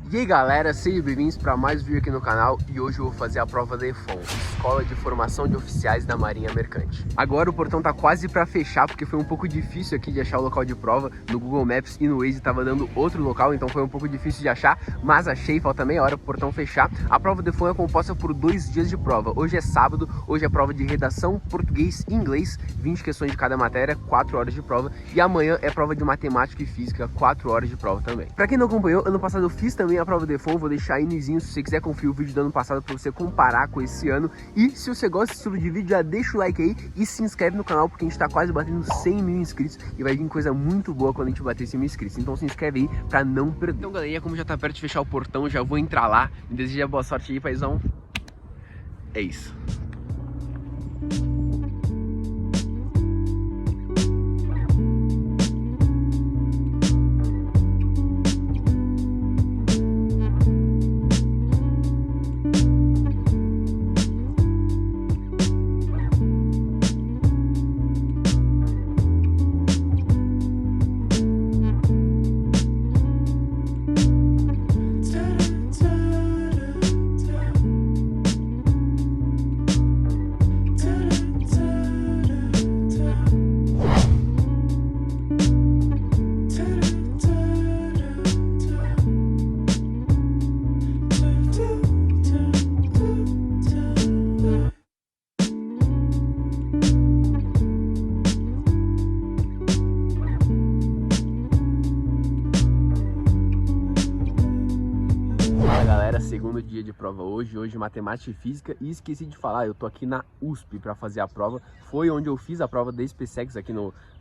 E aí galera, sejam bem-vindos para mais um vídeo aqui no canal. E hoje eu vou fazer a prova da EFON, Escola de Formação de Oficiais da Marinha Mercante. Agora o portão tá quase para fechar, porque foi um pouco difícil aqui de achar o local de prova. No Google Maps e no Waze tava dando outro local, então foi um pouco difícil de achar, mas achei, falta meia hora pro portão fechar. A prova da EFON é composta por 2 dias de prova. Hoje é sábado, hoje é prova de redação, português e inglês, 20 questões de cada matéria, 4 horas de prova. E amanhã é prova de matemática e física, 4 horas de prova também. Para quem não acompanhou, ano passado eu fiz também a prova de EFON, vou deixar aí no izinho se você quiser conferir o vídeo do ano passado para você comparar com esse ano. E se você gosta desse estilo de vídeo, já deixa o like aí e se inscreve no canal, porque a gente tá quase batendo 100 mil inscritos e vai vir coisa muito boa quando a gente bater 100 mil inscritos. Então se inscreve aí pra não perder. Então galerinha, como já tá perto de fechar o portão, já vou entrar lá. Me deseja boa sorte aí, paizão. É isso. Galera, segundo dia de prova hoje matemática e física, e esqueci de falar, eu tô aqui na USP para fazer a prova. Foi onde eu fiz a prova da SpaceX aqui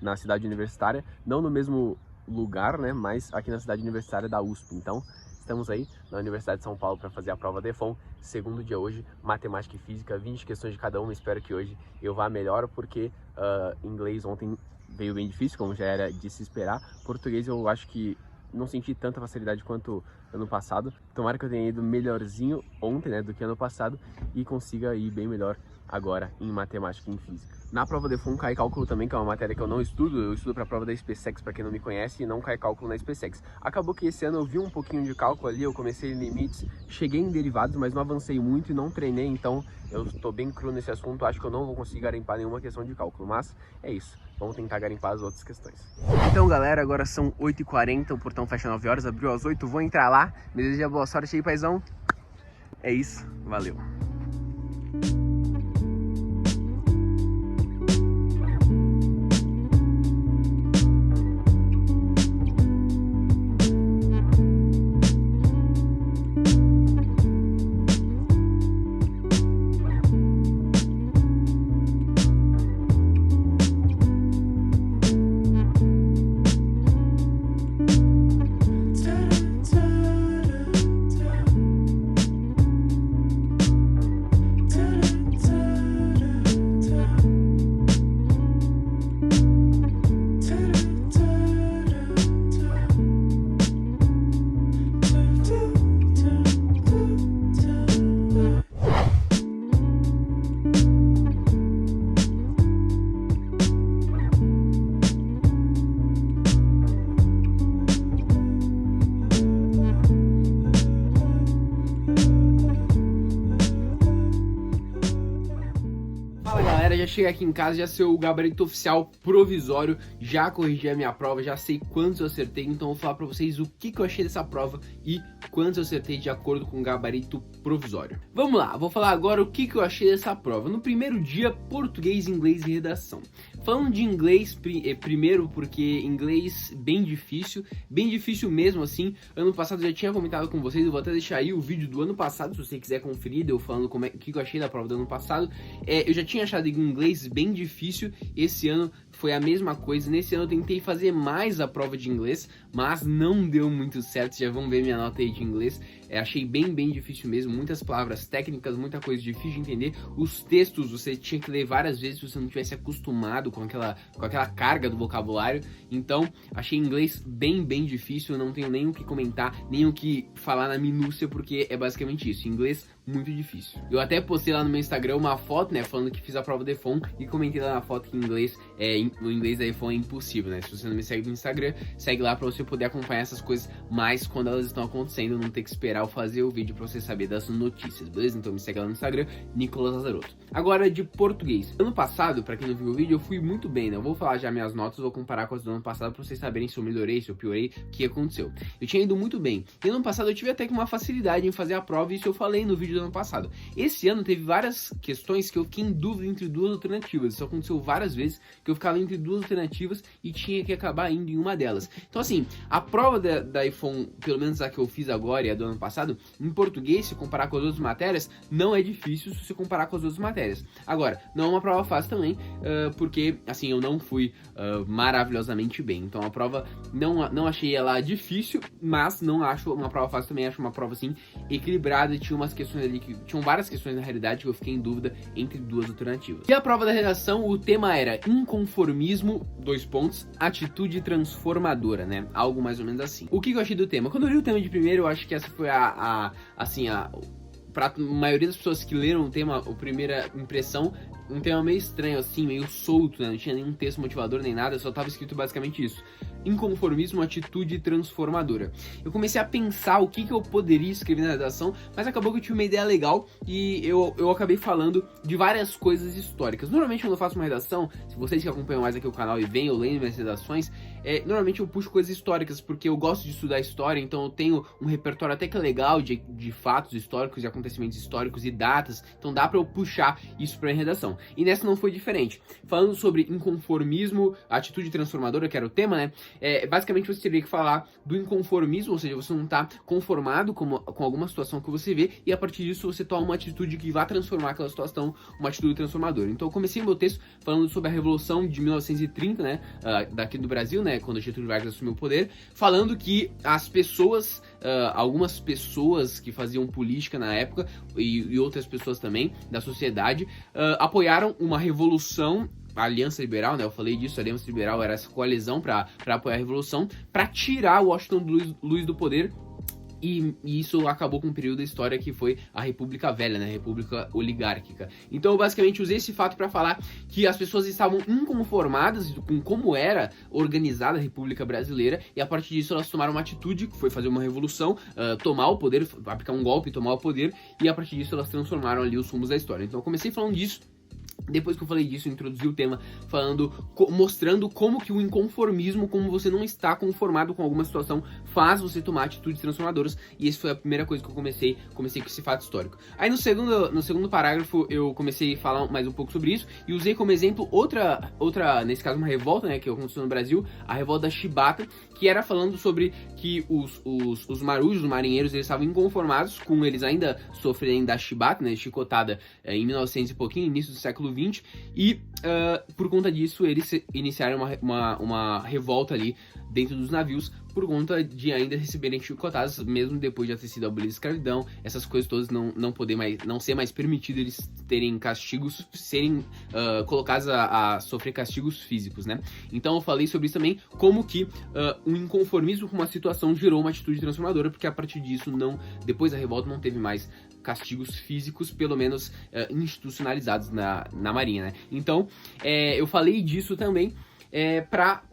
na cidade universitária, não no mesmo lugar, né, mas aqui na cidade universitária da USP. Então estamos aí na Universidade de São Paulo para fazer a prova da EFON, segundo dia hoje, matemática e física, 20 questões de cada uma. Espero que hoje eu vá melhor, porque inglês ontem veio bem difícil, como já era de se esperar. Português eu acho que não senti tanta facilidade quanto ano passado. Tomara que eu tenha ido melhorzinho ontem, né, do que ano passado, e consiga ir bem melhor agora em matemática e em física. Na prova de EFON cai cálculo também, que é uma matéria que eu não estudo. Eu estudo para a prova da SpaceX, para quem não me conhece, e não cai cálculo na SpaceX. Acabou que esse ano eu vi um pouquinho de cálculo ali, eu comecei em limites, cheguei em derivados, mas não avancei muito e não treinei, então eu estou bem cru nesse assunto. Acho que eu não vou conseguir garimpar nenhuma questão de cálculo, mas é isso. Vamos tentar garimpar as outras questões. Então galera, agora são 8h40, o portão fecha 9 horas, abriu às 8, vou entrar lá. Me deseja boa sorte aí, paizão. É isso, valeu. Já cheguei aqui em casa, já sei o gabarito oficial provisório, já corrigi a minha prova, já sei quantos eu acertei, então vou falar pra vocês o que eu achei dessa prova e quantos eu acertei de acordo com o gabarito provisório. Vamos lá, vou falar agora o que eu achei dessa prova. No primeiro dia, português, inglês e redação. Falando de inglês, primeiro porque inglês bem difícil mesmo assim. Ano passado eu já tinha comentado com vocês, eu vou até deixar aí o vídeo do ano passado, se você quiser conferir, eu falando o que eu achei da prova do ano passado. Eu já tinha achado inglês bem difícil, esse ano foi a mesma coisa. Nesse ano eu tentei fazer mais a prova de inglês, mas não deu muito certo. Já vão ver minha nota aí de inglês. Achei bem difícil mesmo, muitas palavras técnicas, muita coisa difícil de entender. Os textos você tinha que ler várias vezes se você não tivesse acostumado com aquela carga do vocabulário. Então achei inglês bem difícil, eu não tenho nem o que comentar, nem o que falar na minúcia, porque é basicamente isso, inglês muito difícil. Eu até postei lá no meu Instagram uma foto, né, falando que fiz a prova de EFON, e comentei lá na foto que inglês o inglês da iPhone é impossível, né? Se você não me segue no Instagram, segue lá pra você poder acompanhar essas coisas mais quando elas estão acontecendo, não ter que esperar eu fazer o vídeo pra você saber das notícias, beleza? Então me segue lá no Instagram, Nicolas Lazarotto. Agora de português. Ano passado, pra quem não viu o vídeo, eu fui muito bem, né? Eu vou falar já minhas notas, vou comparar com as do ano passado pra vocês saberem se eu melhorei, se eu piorei, o que aconteceu. Eu tinha ido muito bem. E no ano passado eu tive até que uma facilidade em fazer a prova, e isso eu falei no vídeo do ano passado. Esse ano teve várias questões que eu fiquei em dúvida entre duas alternativas. Isso aconteceu várias vezes, que eu ficava entre duas alternativas e tinha que acabar indo em uma delas. Então assim, a prova da iPhone, pelo menos a que eu fiz agora e a do ano passado, em português, se comparar com as outras matérias, não é difícil se você comparar com as outras matérias. Agora, não é uma prova fácil também, porque assim, eu não fui maravilhosamente bem. Então a prova, não achei ela difícil, mas não acho uma prova fácil também, acho uma prova assim, equilibrada. Tinha umas questões ali, tinham várias questões na realidade que eu fiquei em dúvida entre duas alternativas. E a prova da redação, o tema era inconformismo, atitude transformadora, né? Algo mais ou menos assim. O que eu achei do tema? Quando eu li o tema de primeiro, eu acho que essa foi pra maioria das pessoas que leram o tema, a primeira impressão, um tema meio estranho assim, meio solto, né? Não tinha nenhum texto motivador nem nada, só tava escrito basicamente isso: inconformismo, atitude transformadora. Eu comecei a pensar o que eu poderia escrever na redação, mas acabou que eu tive uma ideia legal e eu acabei falando de várias coisas históricas. Normalmente quando eu faço uma redação, se vocês que acompanham mais aqui o canal e veem eu lendo minhas redações, normalmente eu puxo coisas históricas, porque eu gosto de estudar história, então eu tenho um repertório até que legal de fatos históricos, de acontecimentos históricos e datas, então dá pra eu puxar isso pra redação. E nessa não foi diferente. Falando sobre inconformismo, atitude transformadora, que era o tema, né? Basicamente você teria que falar do inconformismo, ou seja, você não tá conformado com alguma situação que você vê, e a partir disso você toma uma atitude que vai transformar aquela situação, uma atitude transformadora. Então eu comecei meu texto falando sobre a Revolução de 1930, né, daqui do Brasil, né, quando Getúlio Vargas assumiu o poder, falando que as pessoas, algumas pessoas que faziam política na época, e outras pessoas também da sociedade, apoiaram uma revolução. A Aliança Liberal, né, eu falei disso, a Aliança Liberal era essa coalizão para apoiar a Revolução, para tirar o Washington Luiz do poder, e isso acabou com um período da história que foi a República Velha, né, a República Oligárquica. Então eu basicamente usei esse fato para falar que as pessoas estavam inconformadas com como era organizada a República Brasileira, e a partir disso elas tomaram uma atitude, que foi fazer uma revolução, tomar o poder, aplicar um golpe, tomar o poder, e a partir disso elas transformaram ali os rumos da história. Então eu comecei falando disso. Depois que eu falei disso, eu introduzi o tema mostrando como que o inconformismo, como você não está conformado com alguma situação, faz você tomar atitudes transformadoras, e essa foi a primeira coisa que eu comecei com esse fato histórico. Aí no segundo parágrafo eu comecei a falar mais um pouco sobre isso, e usei como exemplo outra nesse caso uma revolta, né, que aconteceu no Brasil, a revolta da Chibata, que era falando sobre que os marujos, os marinheiros, eles estavam inconformados com eles ainda sofrerem da chibata, né, chicotada em 1900 e pouquinho, início do século XX, e por conta disso eles iniciaram uma revolta ali dentro dos navios, por conta de ainda receberem chicotadas, mesmo depois de ter sido abolida a escravidão, essas coisas todas não ser mais permitido eles terem castigos, serem colocados a sofrer castigos físicos, né? Então eu falei sobre isso também, como que um inconformismo com uma situação gerou uma atitude transformadora, porque a partir disso, depois da revolta, não teve mais castigos físicos, pelo menos institucionalizados na Marinha, né? Então eu falei disso também pra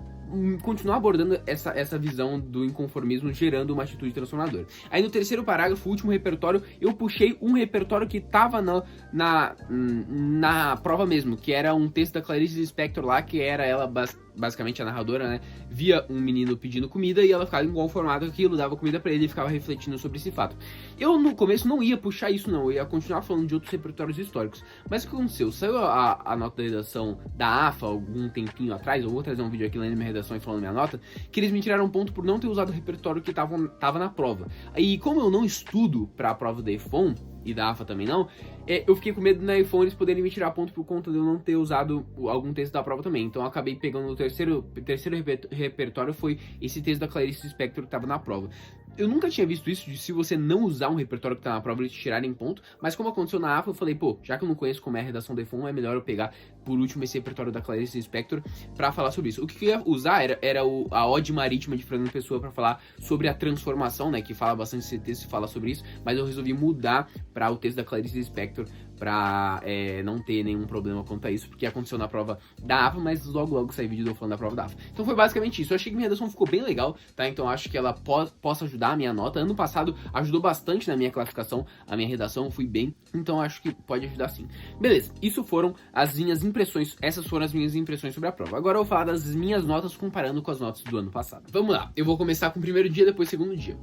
continuar abordando essa visão do inconformismo gerando uma atitude transformadora. Aí no terceiro parágrafo, o último repertório, eu puxei um repertório que tava na prova mesmo, que era um texto da Clarice Lispector lá, que era ela basicamente a narradora, né, via um menino pedindo comida e ela ficava inconformada com aquilo, dava comida pra ele e ficava refletindo sobre esse fato. Eu no começo não ia puxar isso não, eu ia continuar falando de outros repertórios históricos, mas o que aconteceu? Saiu a nota da redação da AFA algum tempinho atrás, eu vou trazer um vídeo aqui lendo minha redação e falando minha nota, que eles me tiraram um ponto por não ter usado o repertório que tava na prova. E como eu não estudo pra prova da iPhone, e da AFA também não, eu fiquei com medo na iPhone eles poderem me tirar ponto por conta de eu não ter usado algum texto da prova também. Então eu acabei pegando o terceiro repertório, foi esse texto da Clarice Lispector que estava na prova. Eu nunca tinha visto isso, de se você não usar um repertório que tá na prova, eles te tirarem ponto, mas como aconteceu na AFA, eu falei, pô, já que eu não conheço como é a redação da iPhone, é melhor eu pegar por último esse repertório da Clarice Lispector pra falar sobre isso. O que eu ia usar era a Ode Marítima de Fernando Pessoa pra falar sobre a transformação, né, que fala bastante esse texto, fala sobre isso, mas eu resolvi mudar para o texto da Clarice Lispector pra não ter nenhum problema quanto a isso, porque aconteceu na prova da AFA, mas logo sai vídeo eu falando da prova da AFA. Então foi basicamente isso. Eu achei que minha redação ficou bem legal, tá? Então acho que ela possa ajudar a minha nota. Ano passado ajudou bastante na minha classificação, a minha redação, fui bem, então acho que pode ajudar sim. Beleza, isso foram as minhas impressões, essas foram as minhas impressões sobre a prova. Agora eu vou falar das minhas notas comparando com as notas do ano passado. Vamos lá, eu vou começar com o primeiro dia, depois o segundo dia.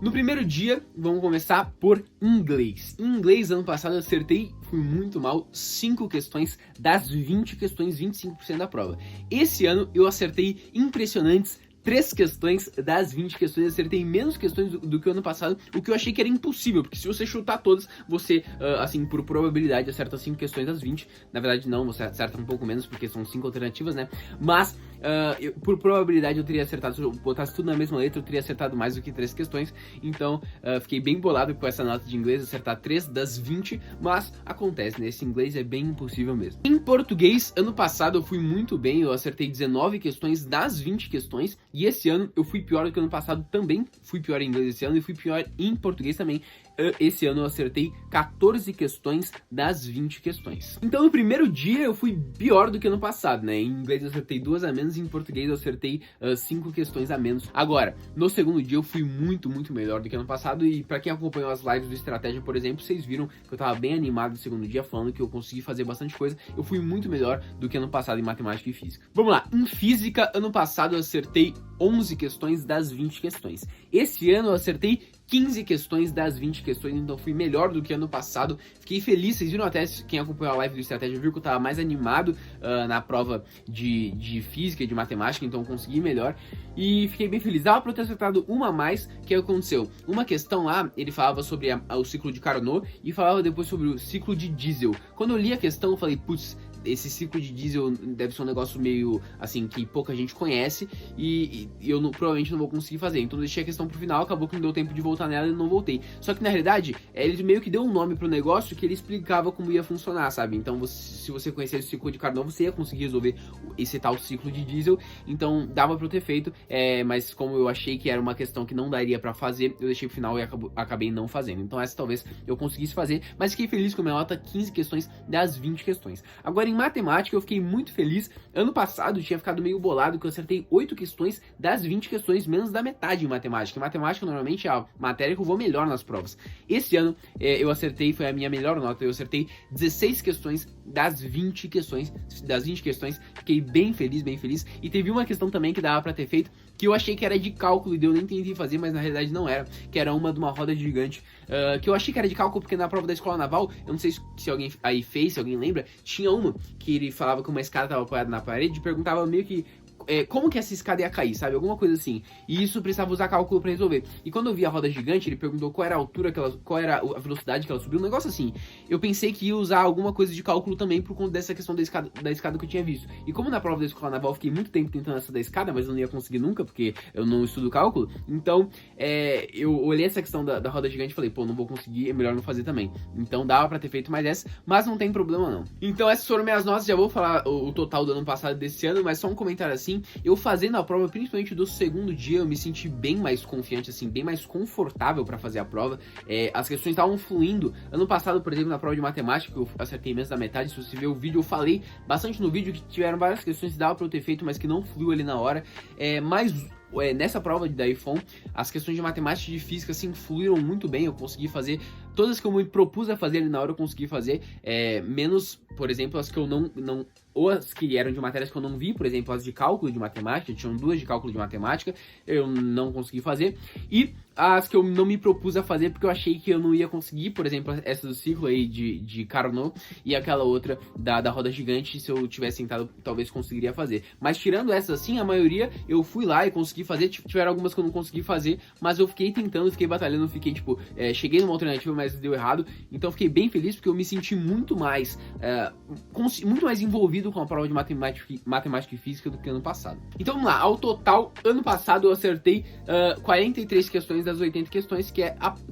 No primeiro dia, vamos começar por inglês. Em inglês, ano passado eu acertei, fui muito mal, 5 questões das 20 questões, 25% da prova. Esse ano eu acertei impressionantes 3 questões das 20 questões, eu acertei menos questões do que o ano passado, o que eu achei que era impossível, porque se você chutar todas, você, assim, por probabilidade, acerta 5 questões das 20, na verdade não, você acerta um pouco menos, porque são 5 alternativas, né, mas, por probabilidade eu teria acertado, se eu botasse tudo na mesma letra, eu teria acertado mais do que 3 questões, então, fiquei bem bolado com essa nota de inglês, acertar 3 das 20, mas acontece, né, esse inglês é bem impossível mesmo. Em português, ano passado eu fui muito bem, eu acertei 19 questões das 20 questões, e esse ano eu fui pior do que ano passado também, fui pior em inglês esse ano e fui pior em português também. Esse ano eu acertei 14 questões das 20 questões. Então no primeiro dia eu fui pior do que ano passado, né? Em inglês eu acertei 2 a menos e em português eu acertei 5 questões a menos. Agora, no segundo dia eu fui muito melhor do que ano passado e pra quem acompanhou as lives do Estratégia, por exemplo, vocês viram que eu tava bem animado no segundo dia, falando que eu consegui fazer bastante coisa. Eu fui muito melhor do que ano passado em matemática e física. Vamos lá, em física, ano passado eu acertei 11 questões das 20 questões. Esse ano eu acertei 15 questões das 20 questões, então fui melhor do que ano passado. Fiquei feliz, vocês viram até, quem acompanhou a live do Estratégia viu que eu tava mais animado na prova de física e de matemática, então consegui melhor. E fiquei bem feliz. Dava pra eu ter acertado uma a mais, que aconteceu? Uma questão lá, ele falava sobre o ciclo de Carnot e falava depois sobre o ciclo de Diesel. Quando eu li a questão, eu falei, putz, esse ciclo de diesel deve ser um negócio meio, assim, que pouca gente conhece e eu provavelmente não vou conseguir fazer. Então eu deixei a questão pro final, acabou que não deu tempo de voltar nela e não voltei. Só que na realidade, ele meio que deu um nome pro negócio que ele explicava como ia funcionar, sabe? Então se você conhecesse o ciclo de Carnot, você ia conseguir resolver esse tal ciclo de diesel. Então dava pra eu ter feito, mas como eu achei que era uma questão que não daria pra fazer, eu deixei pro final e acabei não fazendo. Então essa talvez eu conseguisse fazer, mas fiquei feliz com a minha nota, 15 questões das 20 questões. Agora em matemática eu fiquei muito feliz. Ano passado eu tinha ficado meio bolado que eu acertei 8 questões das 20 questões, menos da metade em matemática. Em matemática normalmente é a matéria que eu vou melhor nas provas. Esse ano eu acertei, foi a minha melhor nota, eu acertei 16 questões das 20 questões, fiquei bem feliz, e teve uma questão também que dava pra ter feito, que eu achei que era de cálculo e eu nem tentei fazer, mas na realidade não era, que era uma de uma roda gigante, que eu achei que era de cálculo porque na prova da escola naval, eu não sei se alguém aí fez, se alguém lembra, tinha uma que ele falava que uma escada estava apoiada na parede e perguntava meio que como que essa escada ia cair, sabe? Alguma coisa assim. E isso precisava usar cálculo pra resolver. E quando eu vi a roda gigante, ele perguntou qual era a altura, qual era a velocidade que ela subiu, um negócio assim. Eu pensei que ia usar alguma coisa de cálculo também por conta dessa questão da escada que eu tinha visto. E como na prova da escola naval eu fiquei muito tempo tentando essa da escada, mas eu não ia conseguir nunca, porque eu não estudo cálculo, então eu olhei essa questão da roda gigante e falei, pô, não vou conseguir, é melhor não fazer também. Então dava pra ter feito mais essa, mas não tem problema não. Então essas foram minhas notas, já vou falar o total do ano passado e desse ano, mas só um comentário assim. Eu fazendo a prova, principalmente do segundo dia, eu me senti bem mais confiante, assim, bem mais confortável pra fazer a prova. As questões estavam fluindo. Ano passado, por exemplo, na prova de matemática, eu acertei menos da metade. Se você ver o vídeo, eu falei bastante no vídeo que tiveram várias questões que dava pra eu ter feito, mas que não fluiu ali na hora. Mas nessa prova da iPhone, as questões de matemática e de física, assim, fluíram muito bem. Eu consegui fazer todas que eu me propus a fazer ali na hora, eu consegui fazer, menos, por exemplo, as que eu não ou as que eram de matérias que eu não vi, por exemplo, as de cálculo de matemática, tinham 2 de cálculo de matemática, eu não consegui fazer, e as que eu não me propus a fazer porque eu achei que eu não ia conseguir, por exemplo, essa do ciclo aí de Carnot e aquela outra da roda gigante, se eu tivesse tentado, talvez conseguiria fazer. Mas tirando essas assim, a maioria eu fui lá e consegui fazer, tiveram algumas que eu não consegui fazer, mas eu fiquei tentando, fiquei batalhando, fiquei tipo, cheguei numa alternativa, mas deu errado, então eu fiquei bem feliz porque eu me senti muito mais envolvido com a prova de matemática e física do que ano passado. Então vamos lá, ao total, ano passado eu acertei 43 questões das 80 questões, que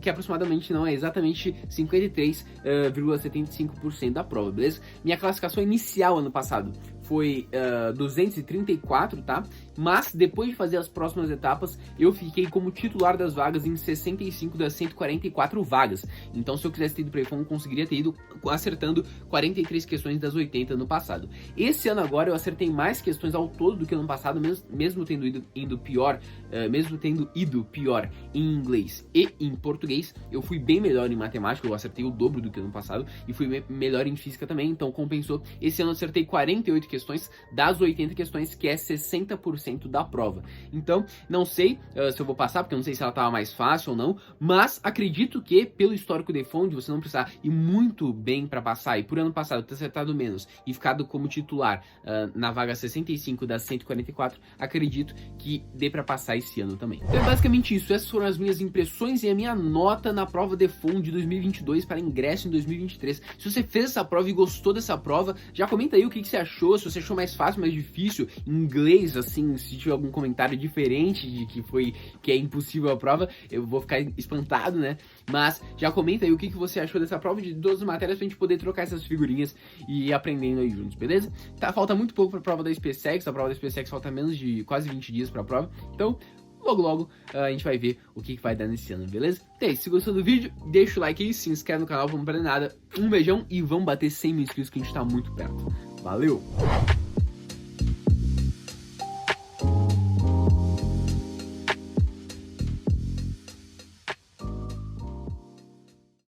aproximadamente, não é exatamente 53,75% da prova, beleza? Minha classificação inicial ano passado foi 234, tá? mas depois de fazer as próximas etapas, eu fiquei como titular das vagas em 65 das 144 vagas. Então, se eu quisesse ter ido para iPhone, eu conseguiria ter ido acertando 43 questões das 80 no passado. Esse ano agora eu acertei mais questões ao todo do que no ano passado, mesmo tendo ido pior em inglês e em português. Eu fui bem melhor em matemática, eu acertei o dobro do que no ano passado, e fui melhor em física também, então compensou. Esse ano eu acertei 48 questões das 80 questões, que é 60% da prova. Então, não sei se eu vou passar, porque eu não sei se ela estava mais fácil ou não, mas acredito que, pelo histórico de Fonde, você não precisar ir muito bem para passar, e por ano passado ter acertado menos e ficado como titular na vaga 65 das 144, acredito que dê para passar esse ano também. Então é basicamente isso, essas foram as minhas impressões e a minha nota na prova de Fonde de 2022 para ingresso em 2023. Se você fez essa prova e gostou dessa prova, já comenta aí o que você achou, se você achou mais fácil, mais difícil, em inglês, assim, se tiver algum comentário diferente de que é impossível a prova, eu vou ficar espantado, né? Mas já comenta aí o que você achou dessa prova, de todas as matérias, pra gente poder trocar essas figurinhas e ir aprendendo aí juntos, beleza? Tá, falta muito pouco pra prova da SpaceX, a prova da SpaceX falta menos de quase 20 dias pra prova, então logo a gente vai ver o que vai dar nesse ano, beleza? Então é isso, se gostou do vídeo, deixa o like aí, se inscreve no canal, vamos perder nada, um beijão e vamos bater 100 mil inscritos que a gente tá muito perto. Valeu!